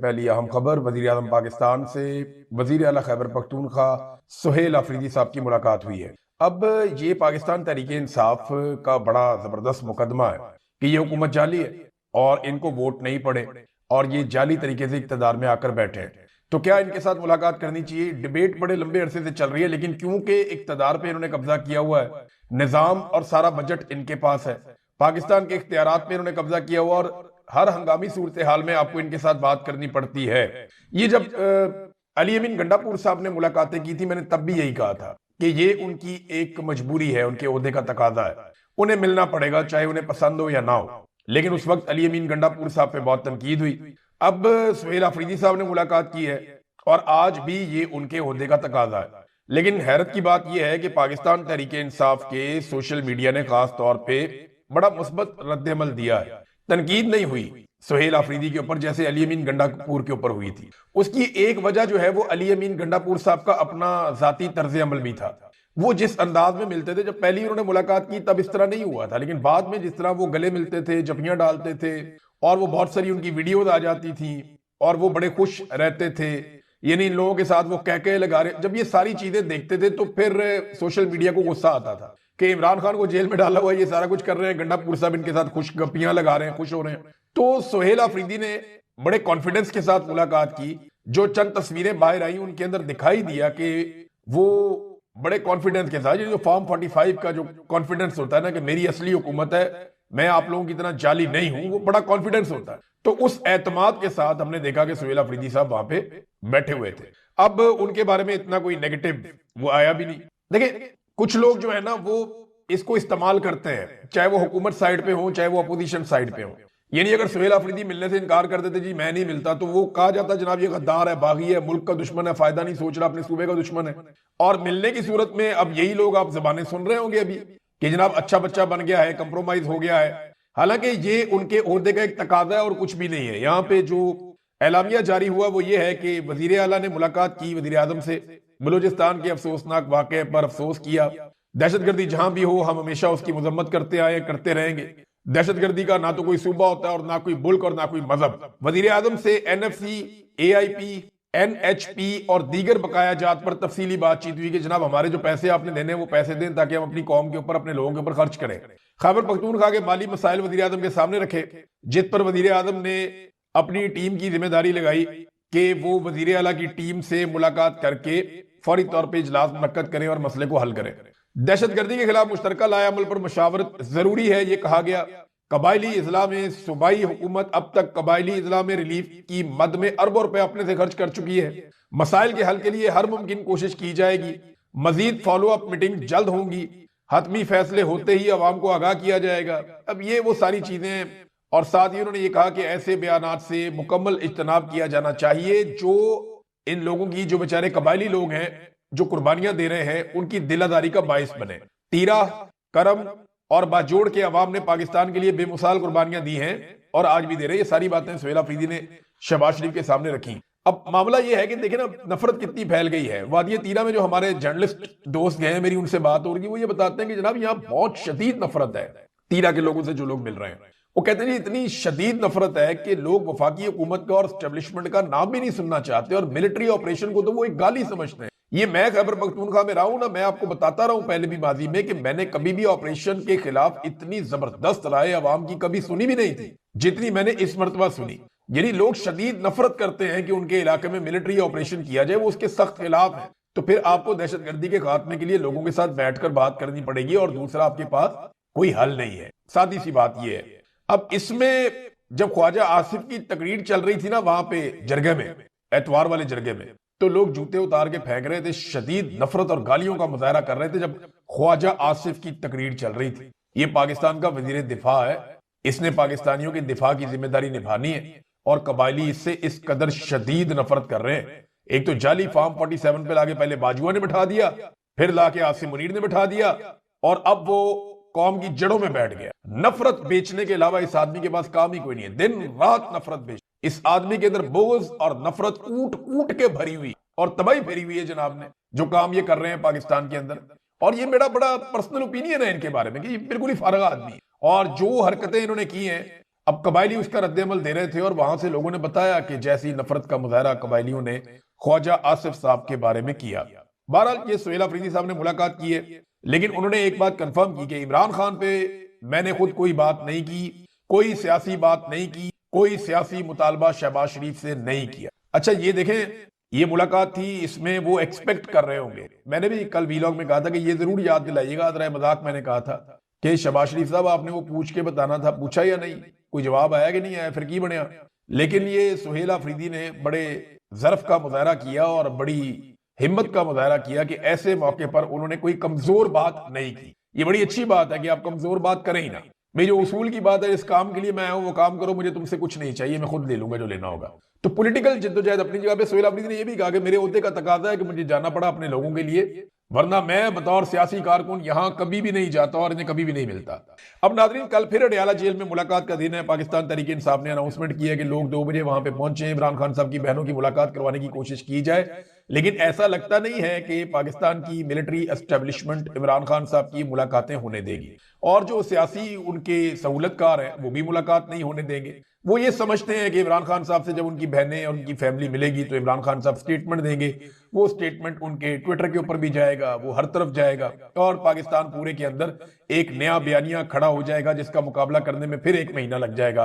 पहली अहम खबर वजीर आजम पाकिस्तान से वजीर आला खैबर पख्तूनख्वा सुहेल अफरीदी साहब की मुलाकात हुई है। अब ये पाकिस्तान तहरीक इंसाफ का बड़ा जबरदस्त मुकदमा है कि ये हुकूमत जाली है और इनको वोट नहीं पड़े और ये जाली तरीके से इक्तदार में आकर बैठे हैं। तो क्या इनके साथ मुलाकात करनी चाहिए? डिबेट बड़े लंबे अरसे से चल रही है, लेकिन क्योंकि इक्तदार पे इन्होंने कब्जा किया हुआ है, निजाम और सारा बजट इनके पास है, पाकिस्तान के इख्तियारात में इन्होंने कब्जा किया हुआ और हर हंगामी सूरत हाल में आपको इनके साथ बात करनी पड़ती है। ये जब अली अमीन गंडापुर साहब ने मुलाकातें की थी, मैंने तब भी यही कहा था कि ये उनकी एक मजबूरी है, उनके ओहदे का तकाजा है, उन्हें मिलना पड़ेगा चाहे उन्हें पसंद हो या ना हो। लेकिन उस वक्त अली अमीन गंडापुर साहब पे बहुत तनकीद हुई। अब सुहेल अफरीदी साहब ने मुलाकात की है और आज भी ये उनके ओहदे का तकाजा है। लेकिन हैरत की बात यह है कि पाकिस्तान तहरीक इंसाफ के सोशल मीडिया ने खास तौर पे बड़ा मुस्बत रद्द-ए-अमल दिया है। तनकीद नहीं हुई सुहेल अफरीदी के ऊपर जैसे अली अमीन गंडापुर के ऊपर हुई थी। उसकी एक वजह जो है वो अली अमीन गंडापुर साहब का अपना जाती तर्ज अमल भी था। वो जिस अंदाज में मिलते थे, जब पहली उन्होंने मुलाकात की तब इस तरह नहीं हुआ था, लेकिन बाद में जिस तरह वो गले मिलते थे, जपियां डालते थे और वो बहुत सारी उनकी वीडियोज आ जाती थी और वो बड़े खुश रहते थे, यानी इन लोगों के साथ वो कह लगा रहे, जब ये सारी चीजें देखते थे तो फिर सोशल मीडिया को गुस्सा आता था कि इमरान खान को जेल में डाला हुआ, ये सारा कुछ कर रहे हैं, गंडापुर साहब इनके साथ खुश गप्पियां लगा रहे हैं, खुश हो रहे हैं। तो सुहेल अफरीदी ने बड़े कॉन्फिडेंस के साथ मुलाकात की। जो चंद तस्वीरें बाहर आई उनके अंदर दिखाई दिया कि वो बड़े कॉन्फिडेंस के साथ, जो फॉर्म 45 का जो कॉन्फिडेंस होता है ना कि मेरी असली हुकूमत है, मैं आप लोगों की तरह जाली नहीं हूं, वो बड़ा कॉन्फिडेंस होता है। तो उस एतमाद के साथ हमने देखा कि सुहेल अफरीदी साहब वहां पे बैठे हुए थे। अब उनके बारे में इतना कोई नेगेटिव वो आया भी नहीं। देखिए, कुछ लोग जो है ना वो इसको इस्तेमाल करते हैं, चाहे वो हुकूमत साइड पे हो चाहे वो अपोजिशन साइड पे हो। यानी अगर सुहेल अफरीदी मिलने से इनकार कर देते, जी मैं नहीं मिलता, तो वो कहा जाता जनाब ये गद्दार है, बागी है, मुल्क का दुश्मन है, फायदा नहीं सोच रहा, अपने सूबे का दुश्मन है। और मिलने की सूरत में अब यही लोग आप जबानें सुन रहे होंगे अभी कि जनाब अच्छा बच्चा बन गया है, कंप्रोमाइज हो गया है। हालांकि ये उनके ओहदे का एक तकाजा है और कुछ भी नहीं है। यहाँ पे जो एलामिया जारी हुआ वो ये है कि वजीर आला ने मुलाकात की वजीर आजम से, बलूचिस्तान के अफसोसनाक वाकये पर अफसोस किया। दहशतगर्दी जहां भी हो हम हमेशा उसकी मजम्मत करते आए, करते रहेंगे। दहशतगर्दी का ना तो कोई सूबा होता है और ना कोई मुल्क और ना कोई मजहब। वजीर आजम से एनएफसी, एआईपी, एनएचपी और दीगर बकाया जात पर तफसीली बातचीत हुई कि जनाब हमारे जो पैसे आपने देने हैं वो पैसे दें ताकि हम अपनी कौम के ऊपर, अपने लोगों के ऊपर खर्च करें। खैबर पख्तूनख्वा के माली मसाइल वजीर आजम के सामने रखे, जिस पर वजीर आजम ने अपनी टीम की जिम्मेदारी लगाई कि वो वजीर आला की टीम से मुलाकात करके फौरी तौर पर इजलास मुनक्कद करें और मसले को हल करें। दहशतगर्दी के खिलाफ मुश्तरका लाएअमल पर मशावरत जरूरी है, ये कहा गया। कबायली इजला में सूबाई हुकूमत अब तक कबायली इजला में रिलीफ की मद में अरबों रुपए अपने से खर्च कर चुकी है। मसाइल के हल के लिए हर मुमकिन कोशिश की जाएगी। मजीद फॉलो अप मीटिंग जल्द होंगी। हतमी फैसले होते ही अवाम को आगाह किया जाएगा। अब ये वो सारी चीजें, और साथ ही उन्होंने ये कहा कि ऐसे बयानात से मुकम्मल इज्तनाब किया जाना चाहिए जो इन लोगों की, जो बेचारे कबायली लोग हैं जो कुर्बानियां दे रहे हैं, उनकी दिलादारी का बायस बने। तीरा, करम और बाजोड़ के अवाम ने पाकिस्तान के लिए बेमिसाल कुर्बानियां दी हैं और आज भी दे रहे हैं। ये सारी बातें सुहेल अफरीदी ने शहबाज शरीफ के सामने रखी। अब मामला ये है कि देखिए ना, नफरत कितनी फैल गई है। वादिय तीरा में जो हमारे जर्नलिस्ट दोस्त गए हैं, मेरी उनसे बात हो रही है, वो ये बताते हैं कि जनाब यहाँ बहुत शदीद नफरत है तीरा के लोगों से, जो लोग मिल रहे हैं। वो कहते हैं जी इतनी शदीद नफरत है कि लोग वफाकी हुकूमत का और स्टेब्लिशमेंट का नाम भी नहीं सुनना चाहते और मिलिट्री ऑपरेशन को तो वो एक गाली समझते हैं। ये मैं खैबर पख्तूनख्वा में रहा हूं ना, मैं आपको बताता रहा हूं पहले भी माजी में कि मैंने कभी भी ऑपरेशन के खिलाफ इतनी जबरदस्त राय अवाम की कभी सुनी भी नहीं थी जितनी मैंने इस मर्तबा सुनी। यानी लोग शदीद नफरत करते हैं कि उनके इलाके में मिलिट्री ऑपरेशन किया जाए, वो उसके सख्त खिलाफ है। तो फिर आपको दहशतगर्दी के खात्मे के लिए लोगों के साथ बैठकर बात करनी पड़ेगी और दूसरा आपके पास कोई हल नहीं है। सादी सी बात यह है। अब इसमें जब ख्वाजा आसिफ की तकरीर चल रही थी ना वहां पे जरगे में, एतवार वाले जरगे में, तो लोग जूते उतार के फेंक रहे थे, शदीद नफरत और गालियों का मुजाहरा कर रहे थे जब ख्वाजा आसिफ की तकरीर चल रही थी। ये पाकिस्तान का वजीर दिफा है, इसने पाकिस्तानियों के दिफा की जिम्मेदारी निभानी है और कबायली इससे इस कदर शदीद नफरत कर रहे हैं। एक तो जाली फॉर्म 47 पे लाके पहले बाजुआ ने बिठा दिया, फिर लाके आसिम मुनीर ने बिठा दिया और अब वो कौम की जड़ों में बैठ गया। नफरत बेचने के अलावा इस आदमी के पास काम ही कोई नहीं है, दिन रात नफरत बेच। इस आदमी के अंदर बोझ और नफरत कूट कूट के भरी हुई और तबाही फेरी हुई है जनाब ने, जो काम ये कर रहे हैं पाकिस्तान के अंदर। और ये मेरा बड़ा पर्सनल ओपिनियन है इनके बारे में कि ये बिल्कुल ही फारगा आदमी है और जो हरकतें इन्होंने की हैं अब कबायली उसका रद्द-ए-अमल दे रहे थे और वहां से लोगों ने बताया कि जैसी नफरत का मुजाहरा कबायलियों ने ख्वाजा आसिफ साहब के बारे में किया। बहरहाल ये सुहेल अफरीदी साहब ने मुलाकात की है, लेकिन उन्होंने एक बात कंफर्म की कि इमरान खान पे मैंने खुद कोई बात नहीं की, कोई सियासी बात नहीं की, कोई सियासी मुतालबा शहबाज शरीफ से नहीं किया। अच्छा ये देखें, ये मुलाकात थी, इसमें वो एक्सपेक्ट कर रहे होंगे। मैंने भी कल वीलॉग में कहा था कि ये जरूर याद दिलाइएगा, जरा मजाक मैंने कहा था कि शहबाज शरीफ साहब आपने वो पूछ के बताना था, पूछा या नहीं, कोई जवाब आया कि नहीं आया, फिर की बनया। लेकिन ये सुहेल अफरीदी ने बड़े ज़र्फ का मुजाहरा किया और बड़ी हिम्मत का मुजाहरा किया कि ऐसे मौके पर उन्होंने कोई कमजोर बात नहीं की। ये बड़ी अच्छी बात है कि आप कमजोर बात करें ही ना। मेरी जो उसूल की बात है, इस काम के लिए मैं आया हूं, वो काम करो, मुझे तुमसे कुछ नहीं चाहिए, मैं खुद ले लूंगा जो लेना होगा। तो पॉलिटिकल जिद्दोजहद अपनी जगह पे सुहेल अफरीदी ने यह भी कहा कि मेरे ओहदे का तकाजा है कि मुझे जाना पड़ा अपने लोगों के लिए, वरना मैं बतौर सियासी कारकुन यहां कभी भी नहीं जाता और इन्हें कभी भी नहीं मिलता। अब नाजरीन, कल फिर अडयाला जेल में मुलाकात का दिन है। पाकिस्तान तहरीक इंसाफ ने अनाउंसमेंट किया कि लोग 2 बजे वहां पे पहुंचे, इमरान खान साहब की बहनों की मुलाकात करवाने की कोशिश की जाए। लेकिन ऐसा लगता नहीं है कि पाकिस्तान की मिलिट्री एस्टेब्लिशमेंट इमरान खान साहब की मुलाकातें होने देगी, और जो सियासी उनके सहूलतकार हैं वो भी मुलाकात नहीं होने देंगे। वो ये समझते हैं कि इमरान खान साहब से जब उनकी बहनें और उनकी फैमिली मिलेगी तो इमरान खान साहब स्टेटमेंट देंगे, वो स्टेटमेंट उनके ट्विटर के ऊपर भी जाएगा, वो हर तरफ जाएगा, और पाकिस्तान पूरे के अंदर एक नया बयानिया खड़ा हो जाएगा जिसका मुकाबला करने में फिर 1 महीना लग जाएगा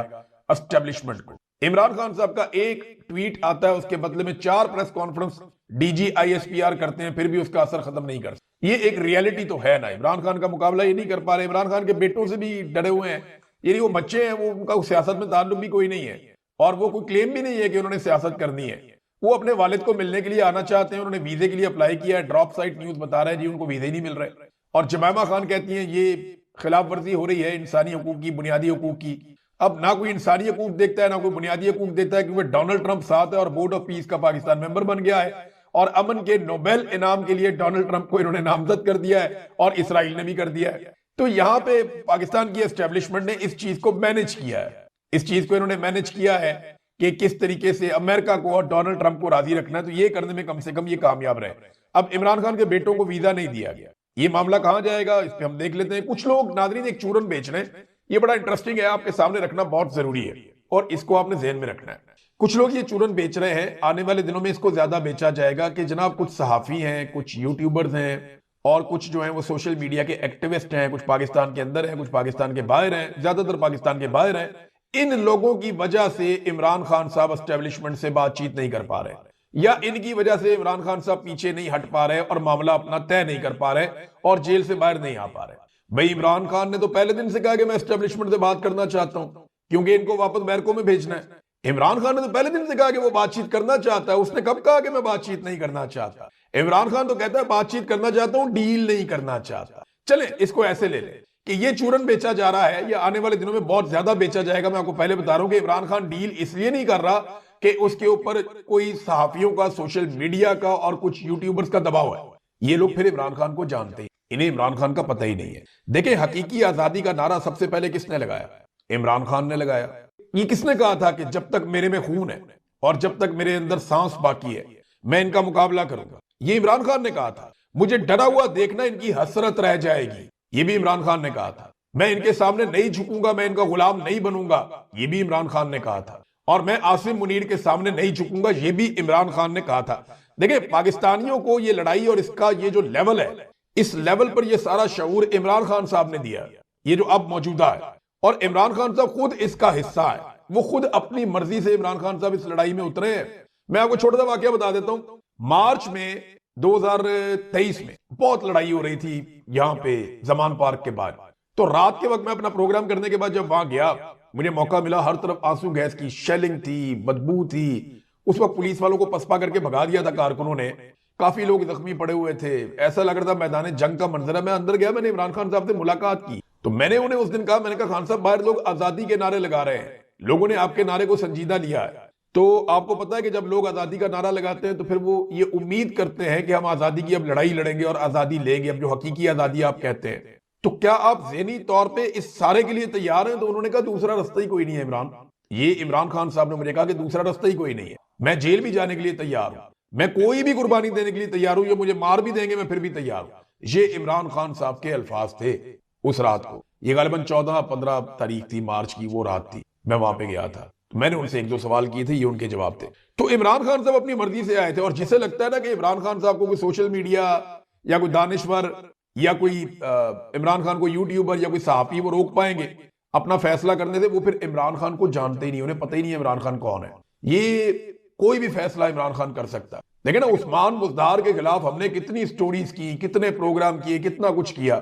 एस्टेब्लिशमेंट को। इमरान खान साहब का एक ट्वीट आता है, उसके बदले में 4 प्रेस कॉन्फ्रेंस DGISPR करते हैं, फिर भी उसका असर खत्म नहीं कर सकते। ये एक रियलिटी तो है ना, इमरान खान का मुकाबला ये नहीं कर पा रहे। इमरान खान के बेटों से भी डरे हुए हैं, यानी वो बच्चे हैं, वो उनका सियासत में ताल्लुक भी कोई नहीं है, और वो कोई क्लेम भी नहीं है कि उन्होंने सियासत करनी है। वो अपने वालिद को मिलने के लिए आना चाहते हैं, उन्होंने वीजे के लिए अप्लाई किया है। ड्रॉप साइट न्यूज बता रहा है जी उनको वीजे ही नहीं मिल रहे। और जमायमा खान कहती हैं ये खिलाफ वर्जी हो रही है इंसानी हकूक की, बुनियादी हकूक की। अब ना कोई इंसानी हकूक देखता है, ना कोई बुनियादी हकूक देखता है, क्योंकि डोनाल्ड ट्रंप साथ है और बोर्ड ऑफ पीस का पाकिस्तान मेंबर बन गया है, और अमन के नोबेल इनाम के लिए डोनाल्ड ट्रंप को इन्होंने नामजद कर दिया है, और इसराइल ने भी कर दिया है। तो यहां पे पाकिस्तान की एस्टेब्लिशमेंट ने इस चीज को मैनेज किया है, इस चीज को इन्होंने मैनेज किया है कि किस तरीके से अमेरिका को और डोनाल्ड ट्रंप को राजी रखना है। तो ये करने में कम से कम ये कामयाब रहे। अब इमरान खान के बेटों को वीजा नहीं दिया गया, ये मामला कहां जाएगा इस पे हम देख लेते हैं। कुछ लोग नाजरीन एक चूरन बेच रहे हैं, ये बड़ा इंटरेस्टिंग है, आपके सामने रखना बहुत जरूरी है और इसको आपने ज़हन में रखना है। कुछ लोग ये चूरन बेच रहे हैं, आने वाले दिनों में इसको ज्यादा बेचा जाएगा कि जनाब कुछ सहाफी हैं, कुछ यूट्यूबर्स हैं, और कुछ जो हैं वो सोशल मीडिया के एक्टिविस्ट हैं, कुछ पाकिस्तान के अंदर हैं, कुछ पाकिस्तान के बाहर हैं, ज्यादातर पाकिस्तान के बाहर हैं। इन लोगों की वजह से इमरान खान साहब एस्टेब्लिशमेंट से बातचीत नहीं कर पा रहे, या इनकी वजह से इमरान खान साहब पीछे नहीं हट पा रहे और मामला अपना तय नहीं कर पा रहे और जेल से बाहर नहीं आ पा रहे। भाई इमरान खान ने तो पहले दिन से कहा कि मैं एस्टेब्लिशमेंट से बात करना चाहता हूं, क्योंकि इनको वापस बैरकों में भेजना है। इमरान खान ने तो पहले दिन से कहा कि वो बातचीत करना चाहता है। उसने कब कहा कि मैं बातचीत नहीं करना चाहता? इमरान खान तो कहता है बातचीत करना चाहता हूं, डील नहीं करना चाहता। चले इसको ऐसे ले लें कि ये चूरन बेचा जा रहा है, ये आने वाले दिनों में बहुत ज्यादा बेचा जाएगा। मैं आपको पहले बता रहा हूं कि इमरान खान डील इसलिए नहीं कर रहा कि उसके ऊपर कोई सहाफियों का, सोशल मीडिया का और कुछ यूट्यूबर्स का दबाव है। ये लोग फिर इमरान खान को जानते हैं, इन्हें इमरान खान का पता ही नहीं है। देखिए हकीकी आजादी का नारा सबसे पहले किसने लगाया? इमरान खान ने लगाया। ये किसने कहा था कि जब तक मेरे में खून है और जब तक मेरे अंदर सांस बाकी है मैं इनका मुकाबला करूंगा? ये इमरान खान ने कहा था। मुझे डरा हुआ देखना इनकी हसरत रह जाएगी, ये भी इमरान खान ने कहा था। मैं इनके सामने नहीं झुकूंगा, मैं इनका गुलाम नहीं बनूंगा, ये भी इमरान खान ने कहा था। और मैं आसिम मुनीर के सामने नहीं झुकूंगा, ये भी इमरान खान ने कहा था। देखिए पाकिस्तानियों को ये लड़ाई और इसका ये जो लेवल है, इस लेवल पर ये सारा शऊर इमरान खान साहब ने दिया, ये जो अब मौजूदा है। और इमरान खान साहब खुद इसका हिस्सा है, वो खुद अपनी मर्जी से इमरान खान साहब इस लड़ाई में उतरे हैं। मैं आपको छोटा सा वाकया बता देता हूं। मार्च में 2023 में बहुत लड़ाई हो रही थी यहां पे जमान पार्क के बाद। तो रात के वक्त मैं अपना प्रोग्राम करने के बाद जब वहां गया, मुझे मौका मिला, हर तरफ आंसू गैस की शेलिंग थी, बदबू थी। उस वक्त पुलिस वालों को पसपा करके भगा दिया था कारकुनों ने, काफी लोग जख्मी पड़े हुए थे, ऐसा लग रहा था मैदान जंग का मंजर है। मैं अंदर गया, मैंने इमरान खान साहब से मुलाकात की, तो मैंने उन्हें उस दिन कहा, मैंने कहा खान साहब बाहर लोग आजादी के नारे लगा रहे हैं, लोगों ने आपके नारे को संजीदा लिया है। तो आपको पता है कि जब लोग आजादी का नारा लगाते हैं तो फिर वो ये उम्मीद करते हैं कि हम आजादी की अब लड़ाई लड़ेंगे और आजादी लेंगे, अब जो हकीकी आजादी आप कहते हैं। तो क्या आप ज़हनी तौर पे इस सारे के लिए तैयार हैं? तो उन्होंने कहा दूसरा रास्ता ही कोई नहीं है इमरान। ये इमरान खान साहब ने मुझे कहा कि दूसरा रास्ता ही कोई नहीं है, मैं जेल भी जाने के लिए तैयार हूं, मैं कोई भी कुर्बानी देने के लिए तैयार हूं, ये मुझे मार भी देंगे मैं फिर भी तैयार हूं। ये इमरान खान साहब के अल्फाज थे उस रात को। ये गालिबन 14-15 तारीख थी, मार्च की वो रात थी। मैं वहां पे गया था, तो मैंने उनसे एक दो सवाल किए थे, ये उनके जवाब थे। तो इमरान खान साहब अपनी मर्जी से आए थे, और जिसे लगता है ना कि इमरान खान साहब को कोई सोशल मीडिया या कोई दानिश्वर या कोई इमरान खान को यूट्यूबर या कोई सहाफी वो रोक पाएंगे अपना फैसला करने से, वो फिर इमरान खान को जानते ही नहीं, उन्हें पता ही नहीं है इमरान खान कौन है। ये कोई भी फैसला इमरान खान कर सकता है। देखिए ना, उस्मान बुज़दार के खिलाफ हमने कितनी स्टोरीज की, कितने प्रोग्राम किए, कितना कुछ किया।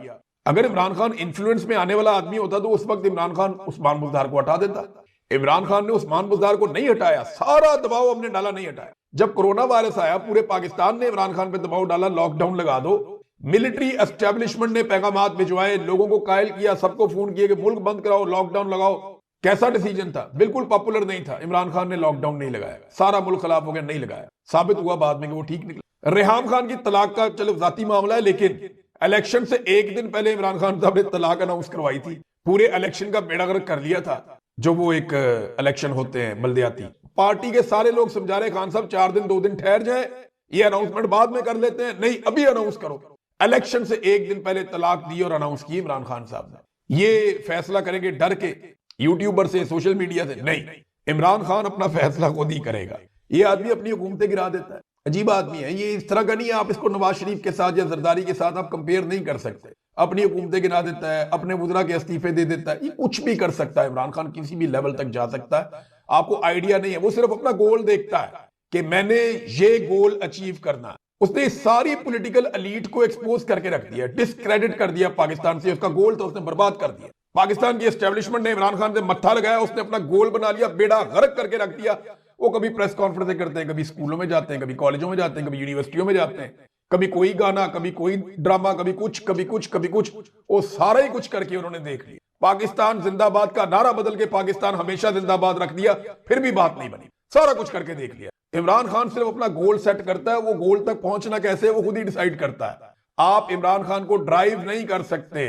अगर इमरान खान इन्फ्लुएंस में आने वाला आदमी होता तो उस वक्त इमरान खान उस्मान बुज़दार को हटा देता। इमरान खान ने उस्मान बुज़दार को नहीं हटाया, सारा दबाव हमने डाला, नहीं हटाया। जब कोरोना वायरस आया, पूरे पाकिस्तान ने इमरान खान पे दबाव डाला, लॉकडाउन लगा दो। मिलिट्री एस्टेब्लिशमेंट ने पैगामात भिजवाए, लोगों को कायल किया, सबको फोन किया कि मुल्क बंद कराओ, लॉकडाउन लगाओ। कैसा डिसीजन था, बिल्कुल पॉपुलर नहीं था। इमरान खान ने लॉकडाउन नहीं लगाया, सारा मुल्क खिलाफ हो गया, नहीं लगाया। साबित हुआ बाद में कि वो ठीक निकला। रेहाम खान की तलाक का चलो जाती मामला है, लेकिन इलेक्शन से एक दिन पहले इमरान खान साहब ने तलाक अनाउंस करवाई थी, पूरे इलेक्शन का बेड़ा गर्क कर लिया था। जो वो एक इलेक्शन होते हैं बल्दियाती, पार्टी के सारे लोग समझा रहे खान साहब 4 दिन 2 दिन ठहर जाए, ये अनाउंसमेंट बाद में कर लेते हैं, नहीं अभी अनाउंस करो। इलेक्शन से एक दिन पहले तलाक दी और अनाउंस की इमरान खान साहब ने। ये फैसला करेंगे डर के यूट्यूबर से, सोशल मीडिया से? नहीं, इमरान खान अपना फैसला खुद ही करेगा। ये आदमी अपनी हुकूमतें गिरा देता है, अजीब आदमी है ये। इस तरह का नहीं है, आप इसको नवाज शरीफ के साथ या जरदारी के साथ आप कंपेयर नहीं कर सकते। अपनी हुकूमतें गिरा देता है, अपने वुज़रा के इस्तीफे दे देता है, ये कुछ भी कर सकता है। इमरान खान किसी भी लेवल तक जा सकता है, आपको आइडिया नहीं है। वो सिर्फ अपना गोल देखता है कि मैंने ये गोल अचीव करना है। उसने सारी पॉलिटिकल एलीट को एक्सपोज करके रख दिया, डिस्क्रेडिट कर दिया पाकिस्तान से। उसका गोल तो उसने बर्बाद कर दिया। पाकिस्तान की एस्टेब्लिशमेंट ने इमरान खान से मत्था लगाया, उसने अपना गोल बना लिया, बेड़ा गर्क करके रख दिया। वो कभी प्रेस कॉन्फ्रेंस करते हैं, कभी स्कूलों में जाते हैं, कभी कॉलेजों में जाते हैं, कभी यूनिवर्सिटियों में जाते हैं, कभी कोई गाना, कभी कोई ड्रामा, कभी कुछ कभी कुछ कभी कुछ, वो सारा ही कुछ करके उन्होंने देख लिया। पाकिस्तान जिंदाबाद का नारा बदल के पाकिस्तान हमेशा जिंदाबाद रख दिया, फिर भी बात नहीं बनी। सारा कुछ करके देख लिया। इमरान खान सिर्फ अपना गोल सेट करता है, वो गोल तक पहुंचना कैसे वो खुद ही डिसाइड करता है। आप इमरान खान को ड्राइव नहीं कर सकते,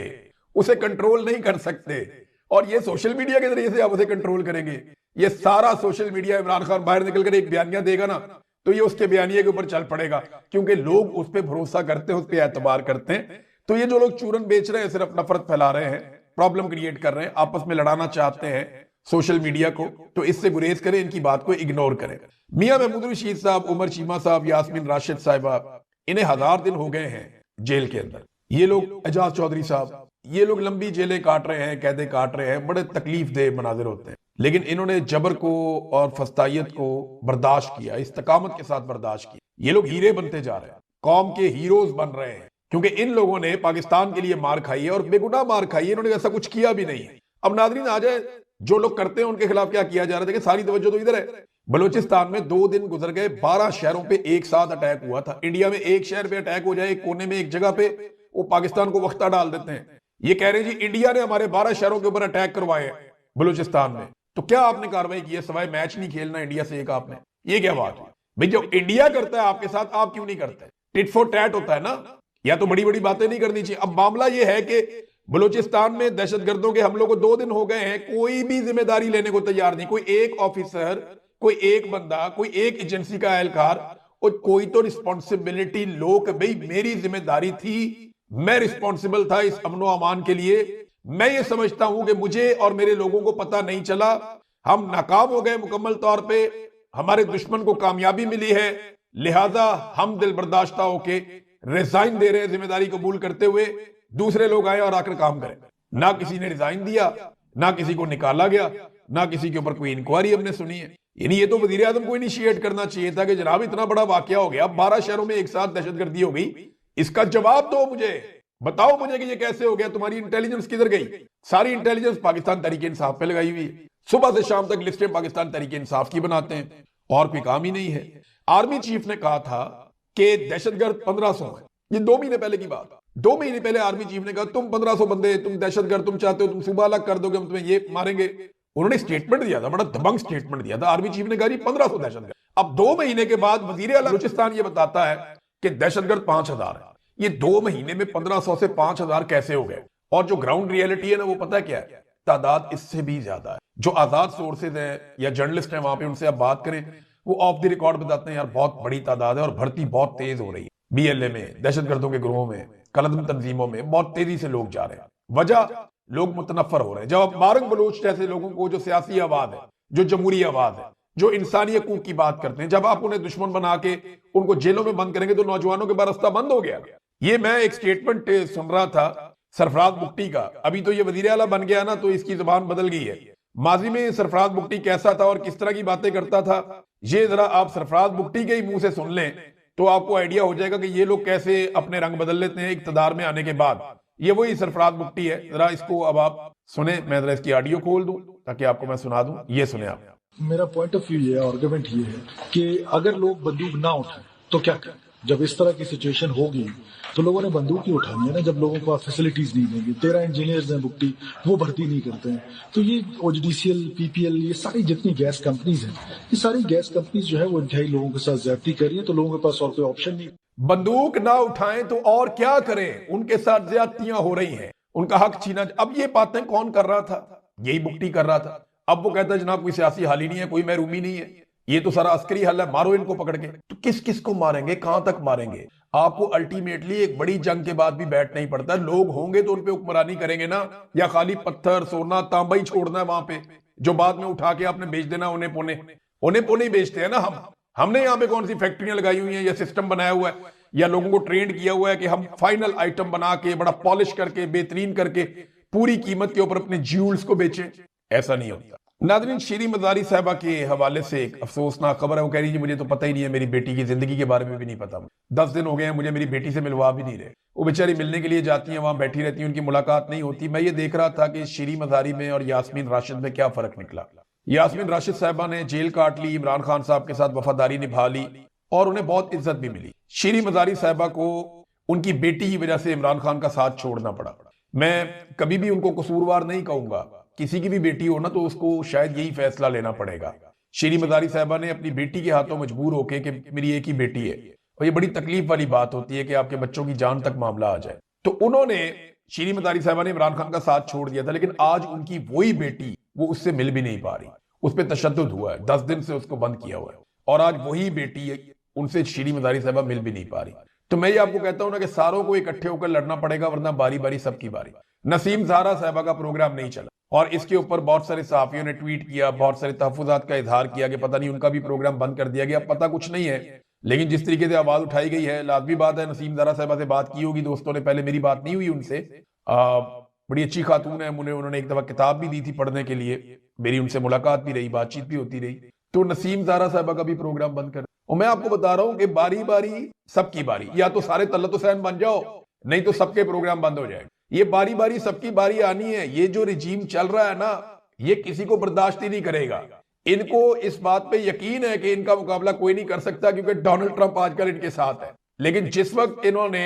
उसे कंट्रोल नहीं कर सकते, और ये सोशल मीडिया के जरिए से आप उसे कंट्रोल करेंगे। ये सारा सोशल मीडिया, इमरान खान बाहर निकलकर एक बयानिया देगा ना, तो ये उसके बयानिए के ऊपर चल पड़ेगा, क्योंकि लोग उस पर भरोसा करते हैं, उस पर एतबार करते हैं। तो ये जो लोग चूरन बेच रहे हैं, सिर्फ नफरत फैला रहे हैं, प्रॉब्लम क्रिएट कर रहे हैं, आपस में लड़ाना चाहते हैं सोशल मीडिया को, तो इससे गुरेज करें, इनकी बात को इग्नोर करें। मियां महमूद रशीद साहब, उमर चीमा साहब, यास्मीन राशिद साहिबा, इन्हें 1000 दिन हो गए हैं जेल के अंदर। ये लोग, एजाज चौधरी साहब, ये लोग लंबी जेलें काट रहे हैं, कैदे काट रहे हैं, बड़े तकलीफ दे मनाजिर होते हैं, लेकिन इन्होंने जबर को और फस्तायत को बर्दाश्त किया, इस्तकामत के साथ बर्दाश्त किया। ये लोग हीरे बनते जा रहे हैं, कौम के हीरोज बन रहे हैं, क्योंकि इन लोगों ने पाकिस्तान के लिए मार खाई है, और बेगुनाह मार खाई है। इन्होंने ऐसा कुछ किया भी नहीं है। अब नाज़रीन आ जाए, जो लोग करते हैं उनके खिलाफ क्या किया जा रहा है। देखिए, सारी तवज्जो तो इधर है। बलूचिस्तान में 2 दिन गुजर गए, 12 शहरों पे एक साथ अटैक हुआ था। इंडिया में एक शहर पे अटैक हो जाए, एक कोने में, एक जगह पे, वो पाकिस्तान को वक्ता डाल देते हैं। ये कह रहे हैं जी इंडिया ने हमारे 12 शहरों के ऊपर अटैक करवाए बलूचिस्तान में। तो क्या आपने कार्रवाई की है, सवाए मैच नहीं खेलना इंडिया से एक आपने? ये क्या बात है भाई? जो इंडिया करता है आपके साथ, आप क्यों नहीं करते? टिट फॉर टैट होता है ना, या तो बड़ी बड़ी बातें नहीं करनी चाहिए। अब मामला ये है कि बलूचिस्तान में दहशतगर्दों के हमलों को 2 दिन हो गए हैं, कोई भी जिम्मेदारी लेने को तैयार नहीं। कोई एक ऑफिसर, कोई एक बंदा, कोई एक एजेंसी का एहलकार, और कोई तो रिस्पॉन्सिबिलिटी लो कि भाई मेरी जिम्मेदारी थी, मैं रिस्पॉन्सिबल था इस अमनो अमान के लिए। मैं ये समझता हूं कि मुझे और मेरे लोगों को पता नहीं चला, हम नाकाम हो गए मुकम्मल तौर पे, हमारे दुश्मन को कामयाबी मिली है, लिहाजा हम दिल बर्दाश्ता होके रिजाइन दे रहे हैं, जिम्मेदारी कबूल करते हुए। दूसरे लोग आए और आकर काम करें। ना किसी ने रिजाइन दिया, ना किसी को निकाला गया, ना किसी के ऊपर कोई इंक्वायरी हमने सुनी है। यानी ये तो वजीर आजम को इनिशिएट करना चाहिए था कि जनाब इतना बड़ा वाकया हो गया, 12 शहरों में एक साथ दहशतगर्दी हो गई, इसका जवाब दो मुझे, बताओ मुझे कि ये कैसे हो गया, तुम्हारी इंटेलिजेंस किधर गई? सारी इंटेलिजेंस पाकिस्तान तहरीक इंसाफ पे लगाई हुई है। सुबह से शाम तक लिस्टें पाकिस्तान तहरीक इंसाफ की बनाते हैं, और कोई काम ही नहीं है। आर्मी चीफ ने कहा था कि दहशतगर्द 1500 है। ये 2 महीने पहले की बात। 2 महीने पहले आर्मी चीफ ने कहा तुम 1500 बंदे, तुम दहशतगर्द, तुम चाहते हो तुम सूबा अलग कर दोगे, हम तुम्हें ये मारेंगे। उन्होंने स्टेटमेंट दिया था, बड़ा दबंग स्टेटमेंट दिया था। आर्मी चीफ ने कहा जी 1500 दहशतगर्द। अब 2 महीने के बाद वजीर आला बलूचिस्तान ये बताता है कि दहशतगर्द 5000 है। ये 2 महीने में 1500 से 5000 कैसे हो गए? और जो ग्राउंड रियलिटी है ना, वो पता क्या है, तादाद इससे भी ज्यादा है। जो आजाद सोर्सेज है या जर्नलिस्ट है वहां पे, उनसे आप बात करें, वो ऑफ द रिकॉर्ड बताते हैं यार बहुत बड़ी तादाद है, और भर्ती बहुत तेज हो रही है। BLA में, दहशतगर्दों के ग्रोहों में, कलदम तंजीमों में बहुत तेजी से लोग जा रहे हैं। वजह लोग मुतनफर हो रहे हैं। जब आप मारंग बलोच जैसे लोगों को, जो सियासी आवाज है, जो जमहूरी आवाज है, जो इंसानी हकूक की बात करते हैं, जब आप उन्हें दुश्मन बना के उनको जेलों में बंद करेंगे तो नौजवानों के बाद रास्ता बंद हो गया। ये मैं एक स्टेटमेंट सुन रहा था सरफराज बुगटी का, अभी तो ये वजीर आला बन गया ना, तो इसकी जुबान बदल गई है। माजी में सरफराज बुगटी कैसा था और किस तरह की बातें करता था, ये जरा आप सरफराज बुगटी के ही मुंह से सुन लें तो आपको आइडिया हो जाएगा कि ये लोग कैसे अपने रंग बदल लेते हैं इक्तदार में आने के बाद। ये वही सरफराज बुगटी है। जरा इसको अब आप सुने, मैं जरा इसकी ऑडियो खोल दूं ताकि आपको मैं सुना दूं, ये सुने आप। मेरा पॉइंट ऑफ व्यू ये है, आर्गुमेंट ये है कि अगर लोग बंदूक ना उठाएं तो क्या करें। जब इस तरह की सिचुएशन होगी तो लोगों ने बंदूक ही उठानी है ना, जब लोगों को फैसिलिटीज नहीं देंगे। 13 इंजीनियर्स हैं बुगटी, वो भर्ती नहीं करते हैं। तो ये ओजीडीसीएल, पीपीएल, ये सारी जितनी गैस कंपनीज हैं, ये सारी गैस कंपनीज जो है वो इंतहाई लोगों के साथ ज्यादती कर रही है, तो लोगों के पास और कोई ऑप्शन नहीं। बंदूक ना उठाएं तो और क्या करें, उनके साथ ज्यादतियां हो रही हैं, उनका हक छीना। अब ये बातें कौन कर रहा था? यही बुगटी कर रहा था। अब वो कहता है जनाब कोई सियासी हाल ही नहीं है, कोई महरूमी नहीं है, ये तो सारा अस्करी हल है, मारो इनको पकड़ के। तो किस किस को मारेंगे, कहां तक मारेंगे? आपको अल्टीमेटली एक बड़ी जंग के बाद भी बैठ नहीं पड़ता। लोग होंगे तो उनपे हुक्मरानी करेंगे ना, या खाली पत्थर, सोना, तांबा ही छोड़ना है वहां पे, जो बाद में उठा के आपने बेच देना उन्हें पोने ही बेचते हैं ना। हमने यहाँ पे कौन सी फैक्ट्रियां लगाई हुई हैं या सिस्टम बनाया हुआ है या लोगों को ट्रेंड किया हुआ है कि हम फाइनल आइटम बना के बड़ा पॉलिश करके बेहतरीन करके पूरी कीमत के ऊपर अपने ज्यूल्स को बेचें? ऐसा नहीं होता। नाज़रीन, शीरी मज़ारी साहबा के हवाले से एक अफसोसनाक खबर है। वो कह रही है मुझे तो पता ही नहीं है, मेरी बेटी की जिंदगी के बारे में भी नहीं पता। 10 दिन हो गए हैं, मुझे मेरी बेटी से मिलवा भी नहीं रहे। वो बेचारी मिलने के लिए जाती हैं, वहां बैठी रहती हैं, उनकी मुलाकात नहीं होती। मैं ये देख रहा था कि शीरी मज़ारी में और यास्मीन राशिद में क्या फर्क निकला। यास्मीन राशिद साहबा ने जेल काट ली, इमरान खान साहब के साथ वफादारी निभा ली और उन्हें बहुत इज्जत भी मिली। शीरी मज़ारी साहबा को उनकी बेटी की वजह से इमरान खान का साथ छोड़ना पड़ा। मैं कभी भी उनको कसूरवार नहीं कहूंगा, किसी की भी बेटी हो ना तो उसको शायद यही फैसला लेना पड़ेगा। शीरी मज़ारी साहबा ने अपनी बेटी के हाथों मजबूर होके कि मेरी एक ही बेटी है, और ये बड़ी तकलीफ वाली बात होती है कि आपके बच्चों की जान तक मामला आ जाए। तो उन्होंने, शीरी मज़ारी साहबा ने इमरान खान का साथ छोड़ दिया था, लेकिन आज उनकी वही बेटी वो उससे मिल भी नहीं पा रही। उस पर तशद्दुद हुआ है, 10 दिन से उसको बंद किया हुआ है, और आज वही बेटी उनसे शीरी मज़ारी साहबा मिल भी नहीं पा रही। तो मैं ये आपको कहता हूं ना कि सारों को इकट्ठे होकर लड़ना पड़ेगा, वरना बारी बारी सबकी बारी। नसीम ज़हरा साहबा का प्रोग्राम नहीं चला और इसके ऊपर बहुत सारे सहाफियों ने ट्वीट किया, बहुत सारे तहफ़्फ़ुज़ात का इजहार किया कि पता नहीं उनका भी प्रोग्राम बंद कर दिया गया। पता कुछ नहीं है, लेकिन जिस तरीके से आवाज उठाई गई है, लाजमी बात है नसीम ज़हरा साहबा से बात की होगी दोस्तों ने। पहले मेरी बात नहीं हुई उनसे। बड़ी अच्छी खातून है, उन्होंने एक दफा किताब भी दी थी पढ़ने के लिए, मेरी उनसे मुलाकात भी रही, बातचीत भी होती रही। तो नसीम ज़हरा साहबा का भी प्रोग्राम बंद कर। और मैं आपको बता रहा हूं कि बारी बारी सबकी बारी, या तो सारे तल्लत हुसैन बन जाओ, नहीं तो सबके प्रोग्राम बंद हो जाए। ये बारी बारी सबकी बारी आनी है। ये जो रिजीम चल रहा है ना, ये किसी को बर्दाश्त ही नहीं करेगा। इनको इस बात पे यकीन है कि इनका मुकाबला कोई नहीं कर सकता, क्योंकि डोनाल्ड ट्रंप आजकल इनके साथ है। लेकिन जिस वक्त इन्होंने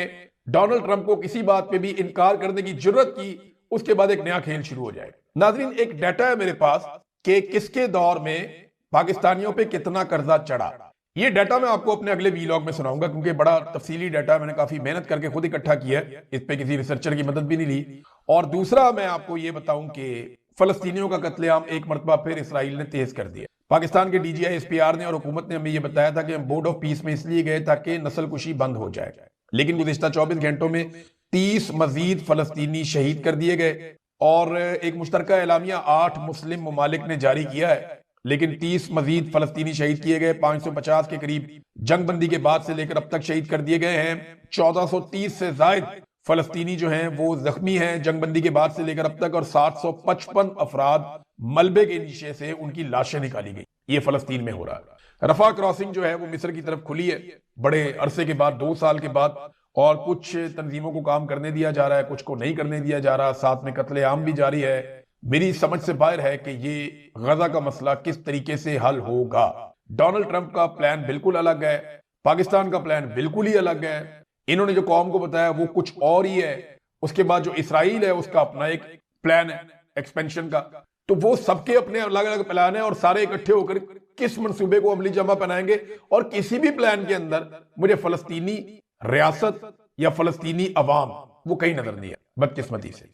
डोनाल्ड ट्रंप को किसी बात पे भी इनकार करने की जरूरत की, उसके बाद एक नया खेल शुरू हो जाए। नाज़रीन, एक डाटा है मेरे पास कि किसके दौर में पाकिस्तानियों पे कितना कर्जा चढ़ा। ये डाटा मैं आपको अपने अगले वीलॉग में सुनाऊंगा, क्योंकि बड़ा तफसीली डाटा मैंने काफी मेहनत करके खुद इकट्ठा किया है, इस पे किसी रिसर्चर की मदद भी नहीं ली। और दूसरा मैं आपको ये बताऊं कि फलस्तीनियों का कत्लेआम एक मरतबा फिर इसराइल ने तेज कर दिया। पाकिस्तान के डीजीआई एसपीआर ने और हुकूमत ने हमें यह बताया था कि हम बोर्ड ऑफ पीस में इसलिए गए ताकि नस्लकुशी बंद हो जाए, लेकिन गुज़िश्ता 24 घंटों में 30 मजीद फलस्तीनी शहीद कर दिए गए। और एक मुश्तरका एलामिया 8 मुस्लिम ममालिक ने जारी किया है, लेकिन 30 मजीद फलस्तीनी शहीद किए गए। 550 के करीब जंगबंदी के बाद से लेकर अब तक शहीद कर दिए गए हैं। 1430 से जायद फलस्तीनी जो हैं वो जख्मी हैं जंगबंदी के बाद से लेकर अब तक, और 755 अफराद मलबे के नीचे से उनकी लाशें निकाली गई। ये फलस्तीन में हो रहा है। रफा क्रॉसिंग जो है वो मिस्र की तरफ खुली है बड़े अरसे के बाद, 2 साल के बाद, और कुछ तंजीमों को काम करने दिया जा रहा है, कुछ को नहीं करने दिया जा रहा। साथ में कत्लेआम भी जारी है। मेरी समझ से बाहर है कि ये गजा का मसला किस तरीके से हल होगा। डोनाल्ड ट्रंप का प्लान बिल्कुल अलग है, पाकिस्तान का प्लान बिल्कुल ही अलग है। इन्होंने जो कौम को बताया वो कुछ और ही है। उसके बाद जो इसराइल है उसका अपना एक प्लान है एक्सपेंशन का। तो वो सबके अपने अलग अलग प्लान है, और सारे इकट्ठे होकर किस मंसूबे को अमली जमा पहनाएंगे। और किसी भी प्लान के अंदर मुझे फलस्तीनी रियासत या फलस्तीनी अवाम वो कहीं नजर नहीं है, बदकिस्मती से।